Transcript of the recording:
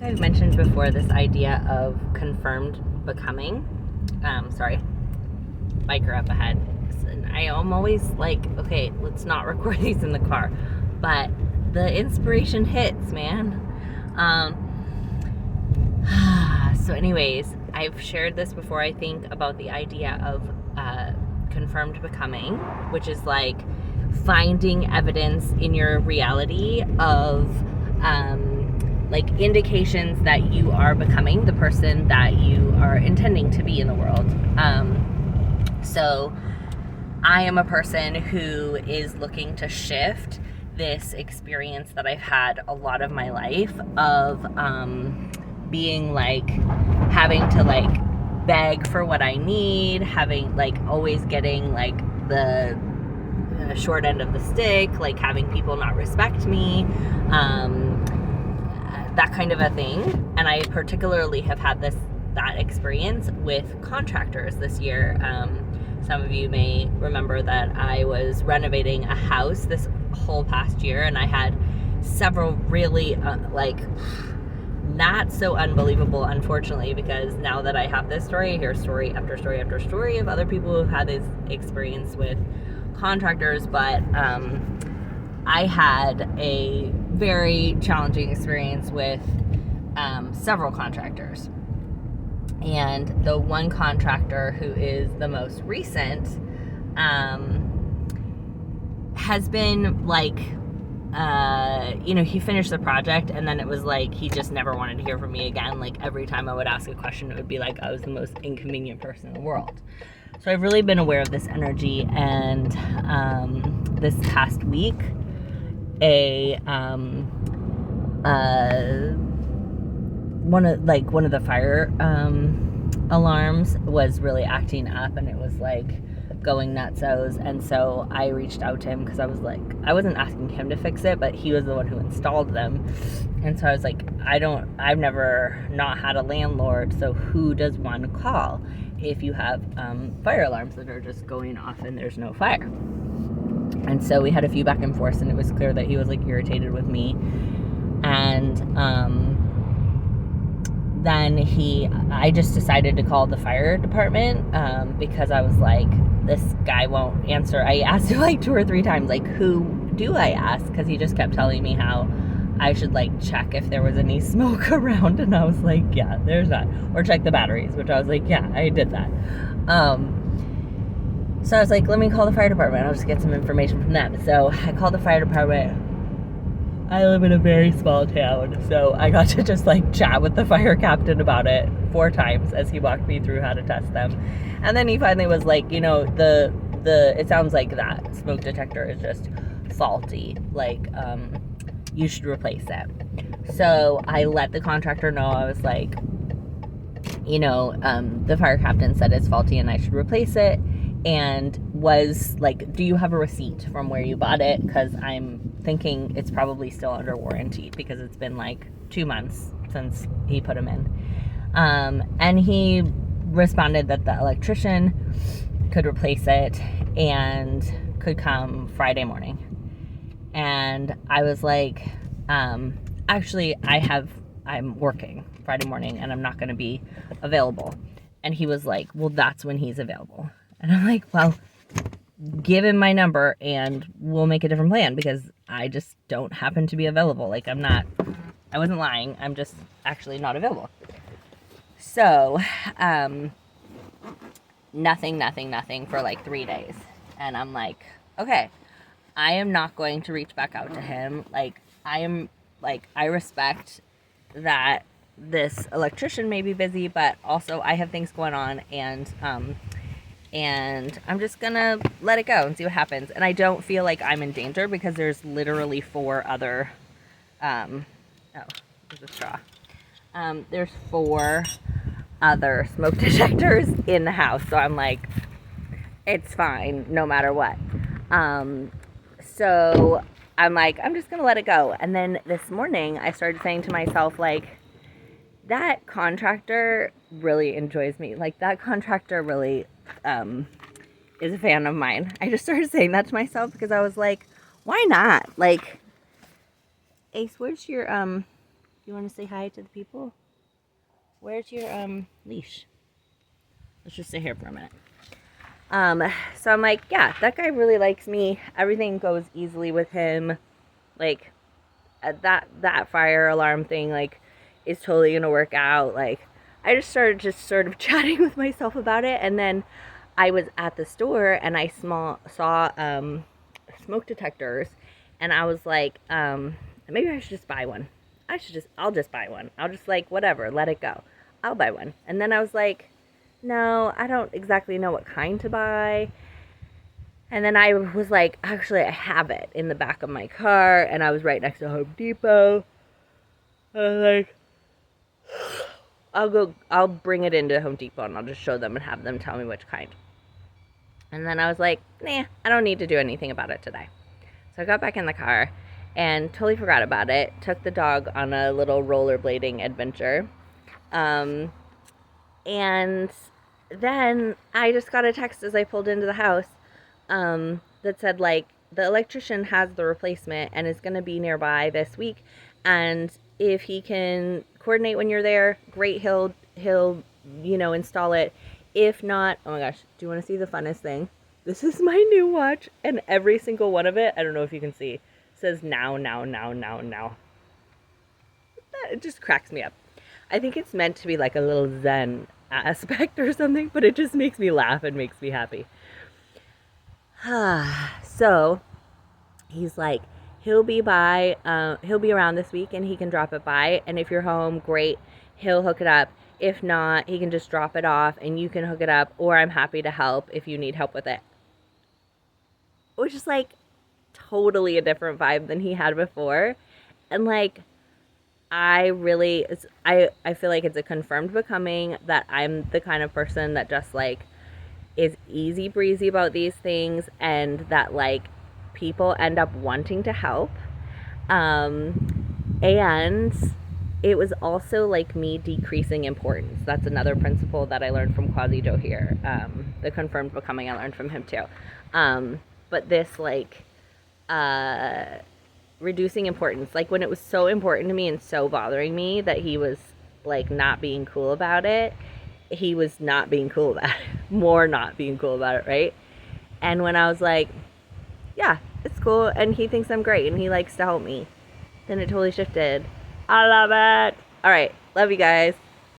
I've mentioned before this idea of confirmed becoming. Sorry, biker up ahead. And I'm always like, okay, let's not record these in the car. But the inspiration hits, man. So anyways, I've shared this before, I think, about the idea of confirmed becoming, which is like finding evidence in your reality of like indications that you are becoming the person that you are intending to be in the world. So I am a person who is looking to shift this experience that I've had a lot of my life of being like having to like beg for what I need, having like always getting like the short end of the stick, like having people not respect me, that kind of a thing. And I particularly have had that experience with contractors this year. Some of you may remember that I was renovating a house this whole past year, and I had several really not so unbelievable, unfortunately, because now that I have this story, I hear story after story after story of other people who've had this experience with contractors. But I had a very challenging experience with several contractors. And the one contractor who is the most recent has been like, he finished the project, and then it was like he just never wanted to hear from me again. Like every time I would ask a question, it would be like I was the most inconvenient person in the world. So I've really been aware of this energy, and this past week, one of the fire alarms was really acting up, and it was like going nutsos. And so I reached out to him because I was like, I wasn't asking him to fix it, but he was the one who installed them. And so I was like, I've never not had a landlord, so who does one call if you have fire alarms that are just going off and there's no fire? And so we had a few back and forth, and it was clear that he was like irritated with me. And then I just decided to call the fire department because I was like, this guy won't answer. I asked him like 2 or 3 times, like, who do I ask? Because he just kept telling me how I should like check if there was any smoke around, and I was like, yeah, there's not. Or check the batteries, which I was like, yeah, I did that. So I was like, let me call the fire department. I'll just get some information from them. So I called the fire department. I live in a very small town, so I got to just like chat with the fire captain about it 4 times as he walked me through how to test them. And then he finally was like, it sounds like that smoke detector is just faulty. Like, you should replace it. So I let the contractor know. I was like, the fire captain said it's faulty and I should replace it. And was like, do you have a receipt from where you bought it? Because I'm thinking it's probably still under warranty because it's been like 2 months since he put them in. And he responded that the electrician could replace it and could come Friday morning. And I was like, actually, I'm working Friday morning and I'm not going to be available. And he was like, well, that's when he's available. And I'm like, well, give him my number and we'll make a different plan because I just don't happen to be available. Like, I wasn't lying. I'm just actually not available. So, nothing for like 3 days. And I'm like, okay, I am not going to reach back out to him. Like, I respect that this electrician may be busy, but also I have things going on, and I'm just gonna let it go and see what happens. And I don't feel like I'm in danger because there's literally 4 other, there's a straw. There's 4 other smoke detectors in the house, so I'm like, it's fine no matter what. So I'm like, I'm just gonna let it go. And then this morning I started saying to myself, like, that contractor really enjoys me. Like, that contractor really is a fan of mine. I just started saying that to myself because I was like, why not? Like, Ace, where's your You want to say hi to the people? Where's your leash? Let's just sit here for a minute. So I'm like, yeah, that guy really likes me. Everything goes easily with him. Like, that fire alarm thing, like, is totally gonna work out. Like, I just started just sort of chatting with myself about it, and then I was at the store and I saw smoke detectors, and I was like, maybe I should just buy one. I'll just buy one. I'll just, like, whatever, let it go. I'll buy one. And then I was like, no, I don't exactly know what kind to buy. And then I was like, actually, I have it in the back of my car, and I was right next to Home Depot. I was like, I'll bring it into Home Depot and I'll just show them and have them tell me which kind. And then I was like, nah, I don't need to do anything about it today. So I got back in the car and totally forgot about it. Took the dog on a little rollerblading adventure. And then I just got a text as I pulled into the house that said, like, the electrician has the replacement and is going to be nearby this week. And if he can coordinate when you're there, great, he'll install it. If not, oh my gosh, do you want to see the funnest thing? This is my new watch, and every single one of it, I don't know if you can see, says now. It just cracks me up. I think it's meant to be like a little Zen aspect or something, but it just makes me laugh and makes me happy. So he's like, he'll be around this week and he can drop it by. And if you're home, great, he'll hook it up. If not, he can just drop it off and you can hook it up, or I'm happy to help if you need help with it. Which is like totally a different vibe than he had before. And like, I feel like it's a confirmed becoming that I'm the kind of person that just like is easy breezy about these things, and that like people end up wanting to help. And it was also like me decreasing importance. That's another principle that I learned from Quasi Joe here. The confirmed becoming, I learned from him too. But this like reducing importance, like when it was so important to me and so bothering me that he was like not being cool about it, he was not being cool about it, more not being cool about it, right? And when I was like, yeah, it's cool, and he thinks I'm great and he likes to help me, then it totally shifted. I love it. All right, love you guys.